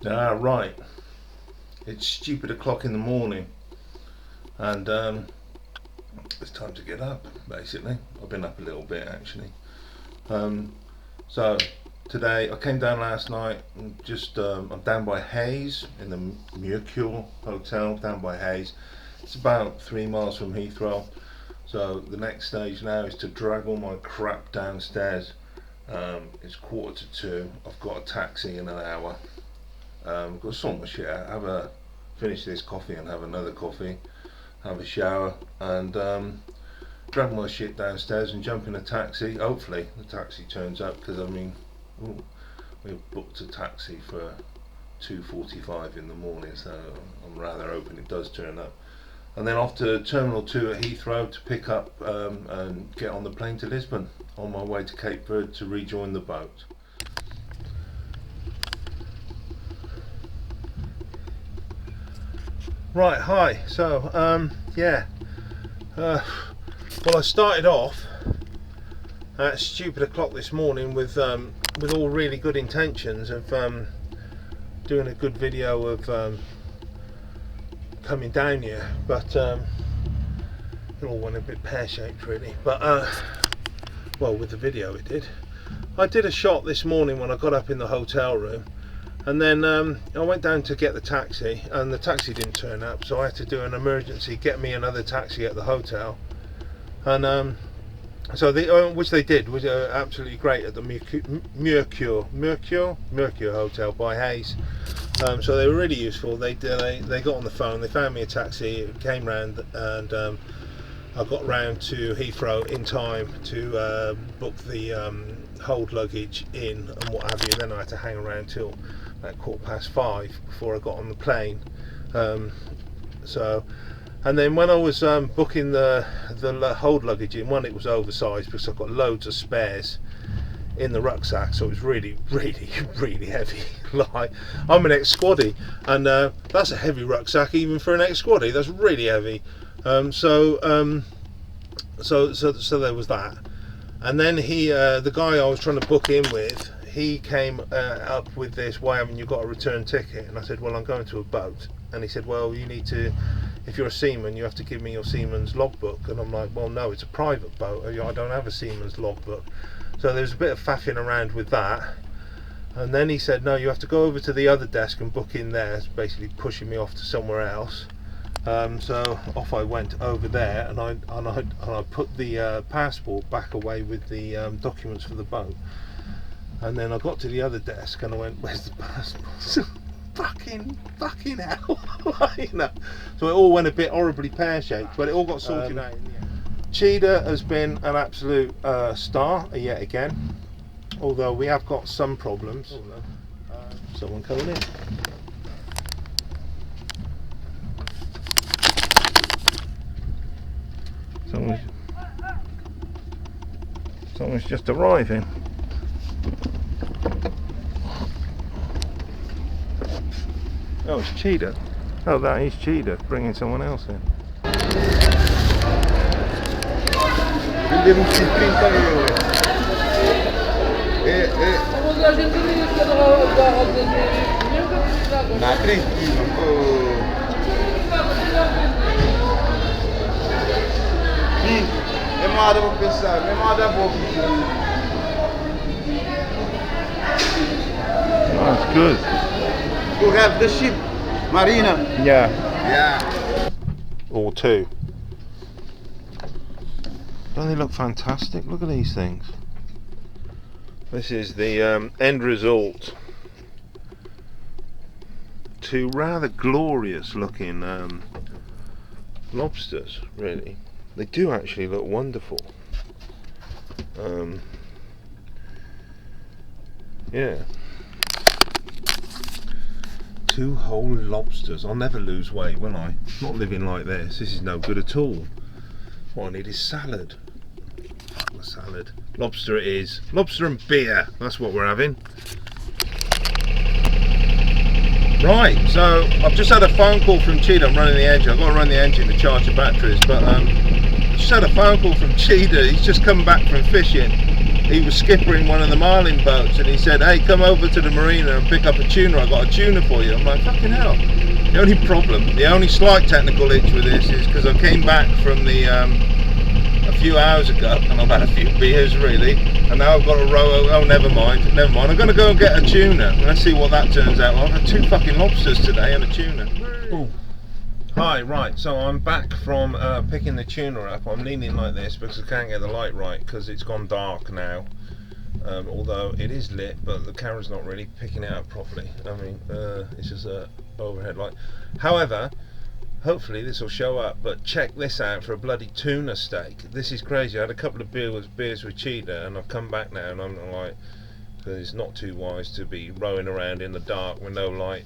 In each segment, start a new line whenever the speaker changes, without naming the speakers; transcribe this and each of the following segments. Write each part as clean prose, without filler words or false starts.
Right, it's stupid o'clock in the morning, and it's time to get up. Basically, I've been up a little bit actually. Um, so today I came down last night. And I'm down by Hayes in the Mercure Hotel down by Hayes. It's about 3 miles from Heathrow. So the next stage now is to drag all my crap downstairs. It's 1:45. I've got a taxi in an hour. Got to sort my shit out, finish this coffee and have another coffee, have a shower, and drag my shit downstairs and jump in a taxi. Hopefully the taxi turns up, because we've booked a taxi for 2:45 in the morning, so I'm rather hoping it does turn up. And then off to Terminal 2 at Heathrow to pick up and get on the plane to Lisbon, on my way to Cape Verde to rejoin the boat. Right, hi. So, well, I started off at stupid o'clock this morning with all really good intentions of doing a good video of coming down here, but it all went a bit pear-shaped really. But well, with the video it did. I did a shot this morning when I got up in the hotel room, and then I went down to get the taxi, and the taxi didn't turn up, so I had to do an emergency, get me another taxi at the hotel, and which they did, was absolutely great at the Mercure Hotel by Hayes. So they were really useful. They got on the phone, they found me a taxi, it came round, and I got round to Heathrow in time to book the hold luggage in and what have you. Then I had to hang around till at 5:15 before I got on the plane. And then when I was booking the hold luggage in, one, it was oversized because I've got loads of spares in the rucksack, so it was really heavy. Like, I'm an ex-squaddy, and that's a heavy rucksack even for an ex-squaddy. That's really heavy. So there was that. And then the guy I was trying to book in with, he came up with this, why haven't you got a return ticket? And I said, well, I'm going to a boat. And he said, well, you need to, if you're a seaman, you have to give me your seaman's logbook. And I'm like, well, no, it's a private boat, I don't have a seaman's logbook. So there's a bit of faffing around with that. And then he said, no, you have to go over to the other desk and book in there. It's basically pushing me off to somewhere else. So off I went over there, and I put the passport back away with the documents for the boat. And then I got to the other desk and I went, where's the passport? fucking hell. You know. So it all went a bit horribly pear-shaped, but it all got sorted out in the end. Cheetah has been an absolute star yet again, although we have got some problems. Someone coming in. Someone's just arriving. Oh, it's Cheetah. Oh, that is Cheetah bringing someone else in. That's good.
You have the ship, Marina.
Yeah. Or two. Don't they look fantastic? Look at these things. This is the end result. Two rather glorious looking lobsters, really. They do actually look wonderful. Yeah. Two whole lobsters. I'll never lose weight, will I? Not living like this. This is no good at all. What I need is salad. Fuck the salad. Lobster it is. Lobster and beer. That's what we're having. Right, so I've just had a phone call from Cheetah. I'm running the engine. I've got to run the engine to charge the batteries, but just had a phone call from Cheetah. He's just come back from fishing. he was skippering one of the marlin boats, and he said, "Hey, come over to the marina and pick up a tuna. I got a tuna for you." I'm like, fucking hell. The only problem, the only slight technical itch with this is because I came back from the a few hours ago, and I've had a few beers really, and now I've got to row. Oh, never mind. I'm going to go and get a tuna. Let's see what that turns out. Well, I've had 2 fucking lobsters today and a tuna. Ooh. Hi, right, so I'm back from picking the tuna up. I'm leaning like this because I can't get the light right because it's gone dark now. Although it is lit, but the camera's not really picking it up properly. I mean, it's just a overhead light. However, hopefully this will show up, but check this out for a bloody tuna steak. This is crazy. I had a couple of beers with Cheetah, and I've come back now and I'm like, it's not too wise to be rowing around in the dark with no light.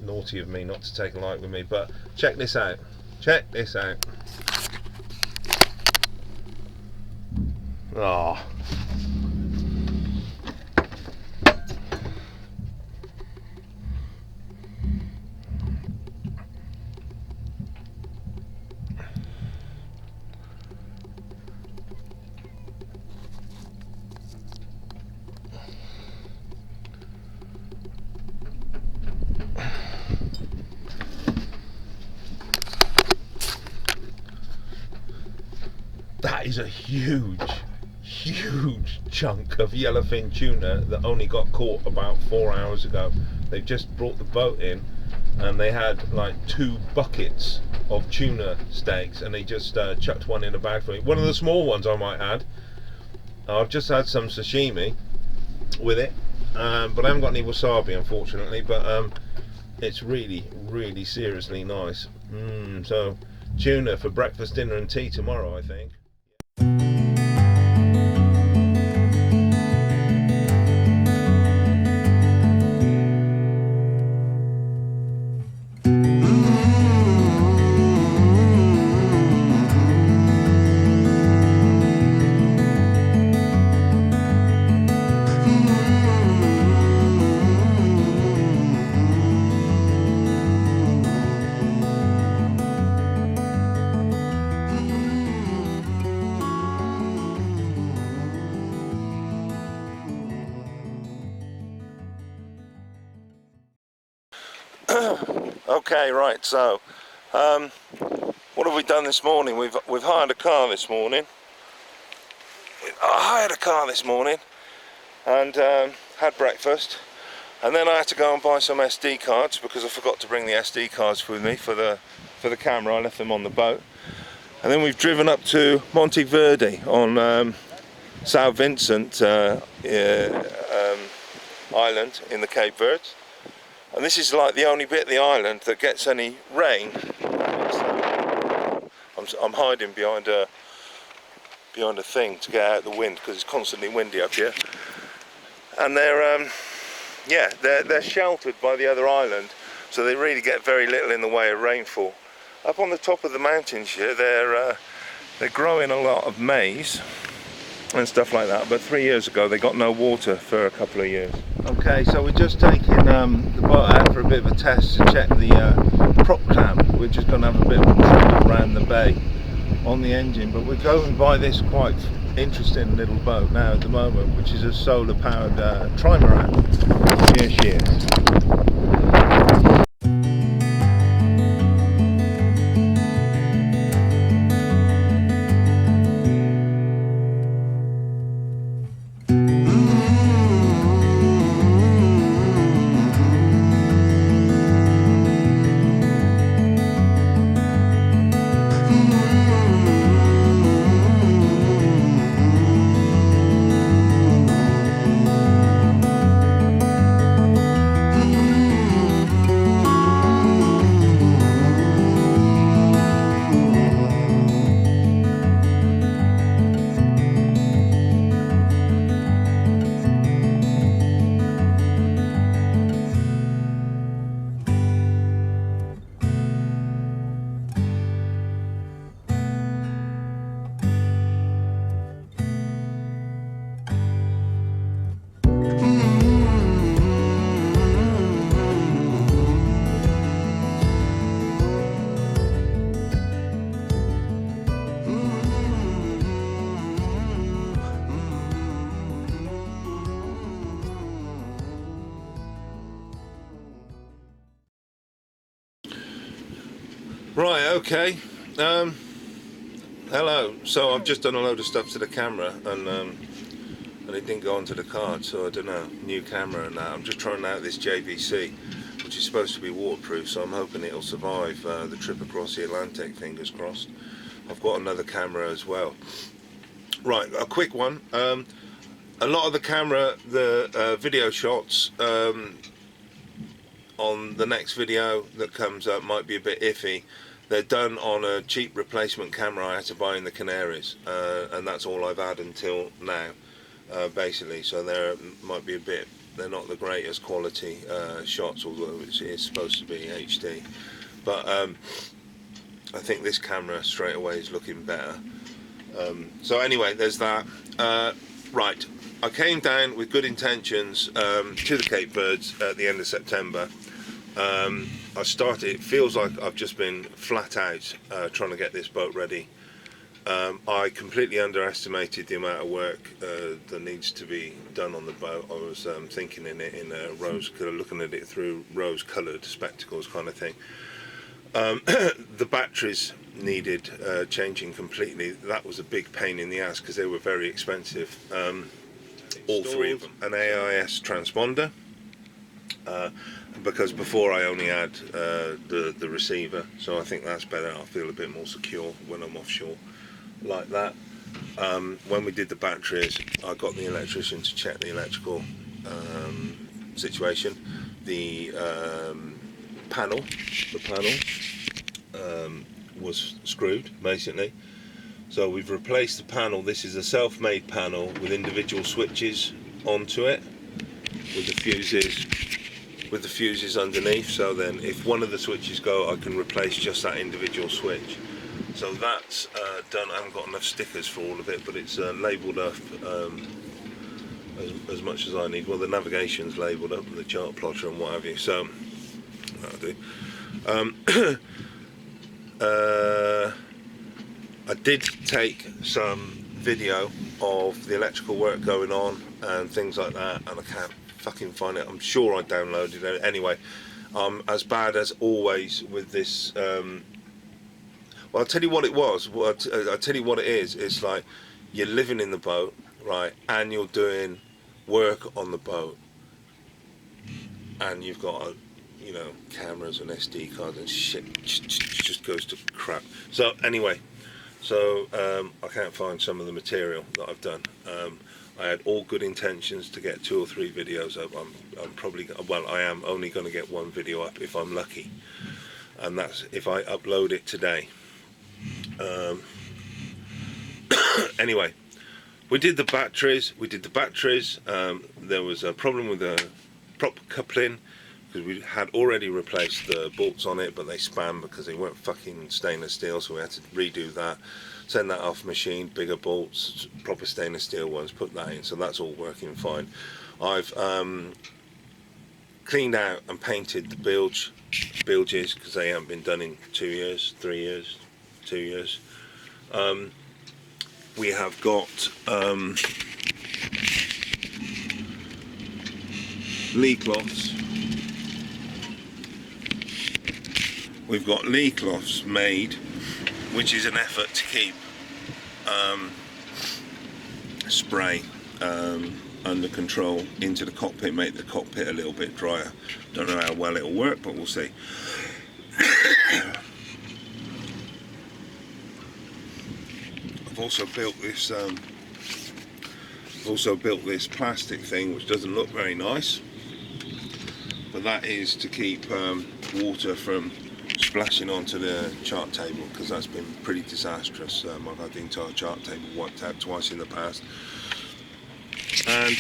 Naughty of me not to take a light with me, but check this out. Check this out. Oh. That is a huge chunk of yellowfin tuna that only got caught about 4 hours ago. They've just brought the boat in and they had like 2 buckets of tuna steaks, and they just chucked one in a bag for me. One of the small ones, I might add. I've just had some sashimi with it, but I haven't got any wasabi unfortunately, but it's really seriously nice. So tuna for breakfast, dinner and tea tomorrow, I think. Okay, right, so what have we done this morning? We've hired a car this morning. I hired a car this morning and had breakfast, and then I had to go and buy some SD cards because I forgot to bring the SD cards with me for the camera. I left them on the boat, and then we've driven up to Monte Verde on South Vincent Island in the Cape Verdes. And this is like the only bit of the island that gets any rain. I'm hiding behind a thing to get out the wind because it's constantly windy up here. And they're sheltered by the other island, so they really get very little in the way of rainfall. Up on the top of the mountains here, they're growing a lot of maize and stuff like that, but 3 years ago they got no water for a couple of years. Okay, so we're just taking the boat out for a bit of a test to check the prop clamp. We're just going to have a bit of a trip around the bay on the engine, but we're going by this quite interesting little boat now at the moment, which is a solar powered trimaran. Here she is. Right, okay. Hello. So I've just done a load of stuff to the camera, and it didn't go onto the card, so I don't know. New camera and that. I'm just trying out this JVC, which is supposed to be waterproof, so I'm hoping it'll survive the trip across the Atlantic, fingers crossed. I've got another camera as well. Right, a quick one. A lot of the camera, the video shots on the next video that comes up might be a bit iffy. They're done on a cheap replacement camera I had to buy in the Canaries, and that's all I've had until now, basically. So there might be a bit, they're not the greatest quality shots, although it is supposed to be HD. But I think this camera straight away is looking better. So anyway, there's that. Right, I came down with good intentions to the Cape Verdes at the end of September. I started, it feels like I've just been flat out trying to get this boat ready. I completely underestimated the amount of work that needs to be done on the boat. I was thinking in it in rose, looking at it through rose-coloured spectacles kind of thing. The batteries needed changing completely. That was a big pain in the ass because they were very expensive. All three of them. An AIS transponder. Because before I only had the receiver, so I think that's better. I feel a bit more secure when I'm offshore like that. When we did the batteries, I got the electrician to check the electrical situation. The panel was screwed basically, so we've replaced the panel. This is a self-made panel with individual switches onto it, with the fuses underneath, so then if one of the switches go, I can replace just that individual switch. So that's done. I haven't got enough stickers for all of it, but it's labelled up as much as I need. Well, the navigation's labelled up and the chart plotter and what have you, so that'll do. I did take some video of the electrical work going on and things like that, and I can't fucking find it. I'm sure I downloaded it anyway. As bad as always with this. Well, I'll tell you what it was. I'll tell you what it is. It's like you're living in the boat, right, and you're doing work on the boat, and you've got cameras and SD cards and shit just goes to crap. So anyway, I can't find some of the material that I've done. I had all good intentions to get 2 or 3 videos up. I'm probably, well, I am only going to get 1 video up if I'm lucky, and that's if I upload it today. Anyway, we did the batteries. There was a problem with the prop coupling because we had already replaced the bolts on it, but they span because they weren't fucking stainless steel, so we had to redo that, send that off machine, bigger bolts, proper stainless steel ones, put that in, so that's all working fine. I've cleaned out and painted the bilges because they haven't been done in 2 years, 3 years, 2 years. We have got lee cloths. We've got lee cloths made, which is an effort to keep spray under control into the cockpit, make the cockpit a little bit drier. Don't know how well it'll work, but we'll see. I've also built this plastic thing, which doesn't look very nice, but that is to keep water from splashing onto the chart table, because that's been pretty disastrous. I've had the entire chart table wiped out twice in the past, and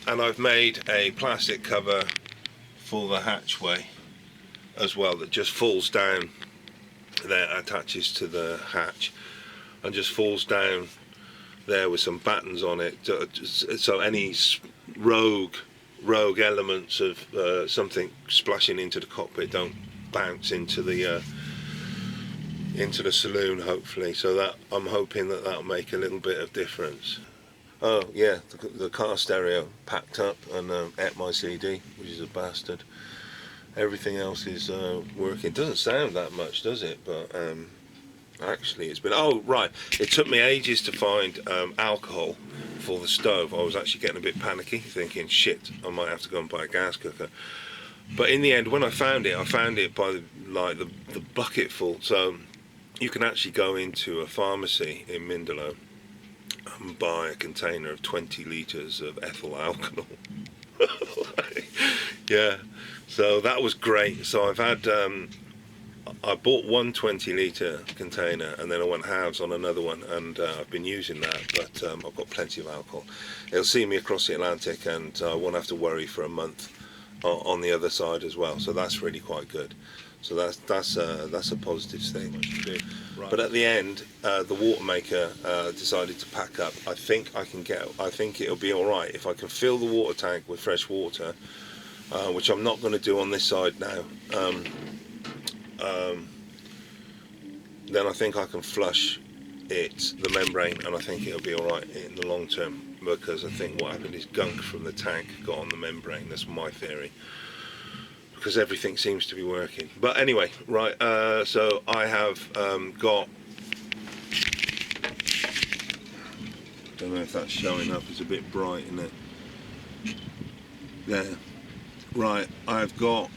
and I've made a plastic cover for the hatchway as well that just falls down there, attaches to the hatch and just falls down there with some battens on it, so any rogue elements of something splashing into the cockpit don't bounce into the saloon, hopefully. So that I'm hoping that'll make a little bit of difference. Oh yeah, the car stereo packed up and ate my CD, which is a bastard. everything else is working. Doesn't sound that much, does it? But actually it's been, oh right, it took me ages to find alcohol for the stove. I was actually getting a bit panicky, thinking shit, I might have to go and buy a gas cooker. But in the end, when I found it by the bucketful. So you can actually go into a pharmacy in Mindelo and buy a container of 20 litres of ethyl alcohol. Yeah, so that was great. So I've had I bought one 20-litre container, and then I went halves on another one, and I've been using that, but I've got plenty of alcohol. It'll see me across the Atlantic, and I won't have to worry for a month on the other side as well, so that's really quite good. So that's a positive thing. Right. But at the end, the water maker decided to pack up. I think it'll be all right if I can fill the water tank with fresh water, which I'm not going to do on this side now. Then I think I can flush the membrane, and I think it'll be all right in the long term, because I think what happened is gunk from the tank got on the membrane. That's my theory, because everything seems to be working. But anyway, right, so I have got, don't know if that's showing up, it's a bit bright, isn't it? There. Right, I've got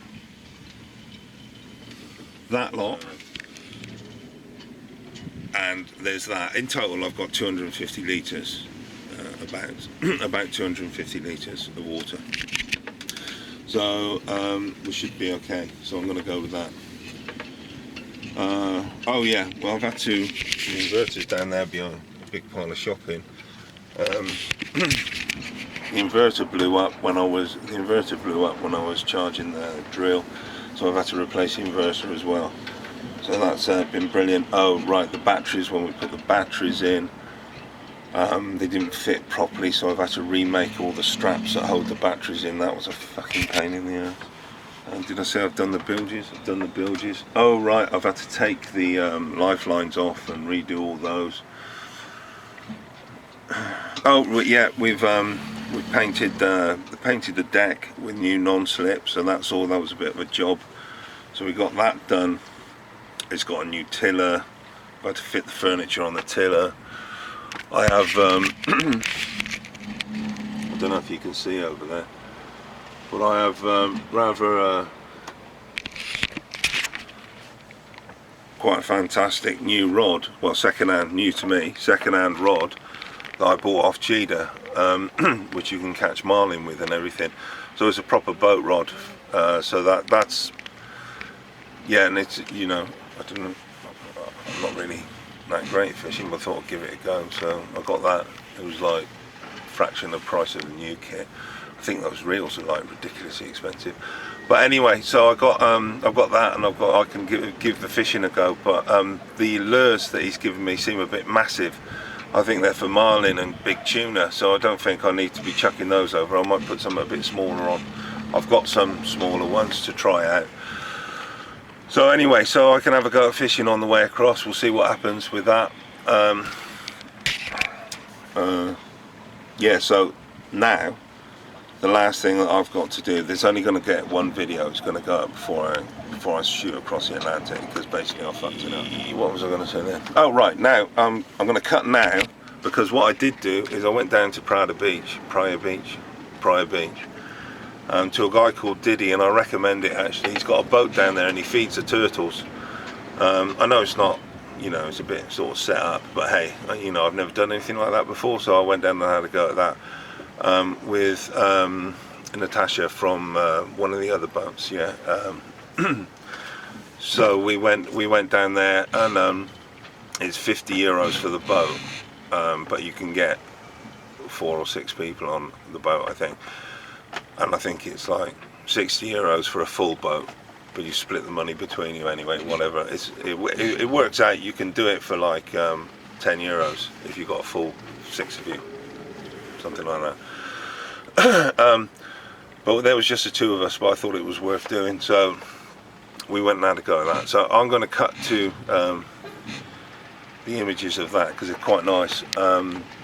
that lot, and there's that. In total I've got 250 litres, about 250 litres of water. So we should be okay. So I'm going to go with that. Oh yeah, well I've had to, the inverter's down there behind a big pile of shopping. The inverter blew up when I was charging the drill, so I've had to replace the inverter as well. So that's been brilliant. Oh right, the batteries, when we put the batteries in, they didn't fit properly, so I've had to remake all the straps that hold the batteries in. That was a fucking pain in the ass. Did I say I've done the bilges? I've done the bilges. Oh right, I've had to take the lifelines off and redo all those. Oh yeah, we've painted the deck with new non-slip, so that's all. That was a bit of a job, so we got that done. It's got a new tiller. I've had to fit the furniture on the tiller. I have I don't know if you can see over there, but I have rather quite a fantastic new rod, well second-hand, new to me, second-hand rod that I bought off Cheetah, which you can catch marlin with and everything. So it's a proper boat rod, so that's, yeah, and it's, you know, I'm not really that great at fishing, but I thought I'd give it a go, so I got that. It was like a fraction of the price of the new kit. I think those reels are like ridiculously expensive, but anyway, so I've got that, and I can give the fishing a go. But the lures that he's given me seem a bit massive. I think they're for marlin and big tuna, so I don't think I need to be chucking those over. I might put some a bit smaller on. I've got some smaller ones to try out. So anyway, so I can have a go at fishing on the way across. We'll see what happens with that. Yeah, so now the last thing that I've got to do, there's only going to get one video. It's going to go up before I shoot across the Atlantic, because basically I fucked it up. What was I going to say there? Oh right, now I'm going to cut now, because what I did do is I went down to Prior Beach, to a guy called Diddy, and I recommend it actually. He's got a boat down there and he feeds the turtles. I know it's not, you know, it's a bit sort of set up, but hey, you know, I've never done anything like that before, so I went down there and had a go at that with Natasha from one of the other boats, yeah. So we went down there, and it's €50 for the boat, but you can get 4 or 6 people on the boat, I think. And I think it's like €60 for a full boat, but you split the money between you anyway, whatever. It works out. You can do it for like €10 if you've got a full 6 of you, something like that. But there was just the 2 of us, but I thought it was worth doing, so we went and had a go at that. So I'm going to cut to the images of that, because they're quite nice,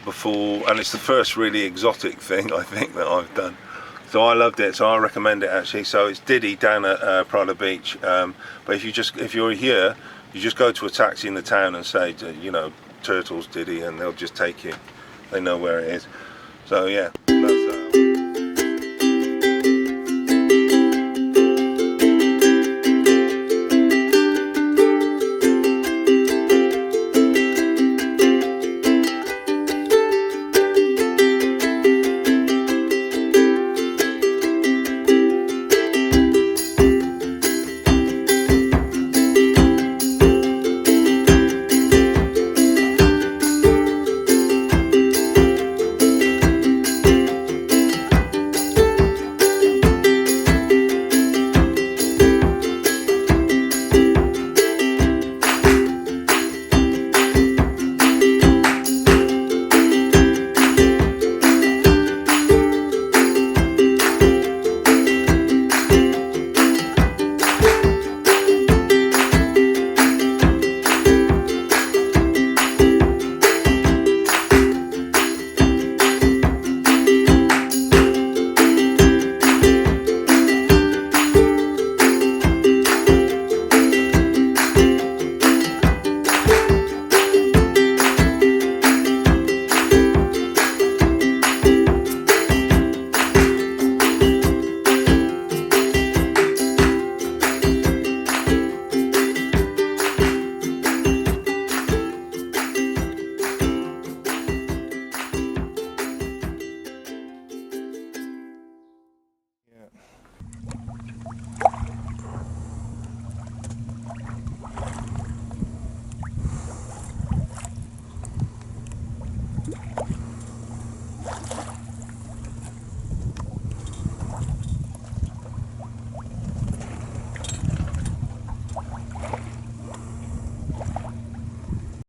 before, and it's the first really exotic thing I think that I've done. So I loved it, so I recommend it actually. So it's Diddy down at Prada Beach. But if you're here, you just go to a taxi in the town and say, you know, Turtles Diddy, and they'll just take you. They know where it is. So yeah, that's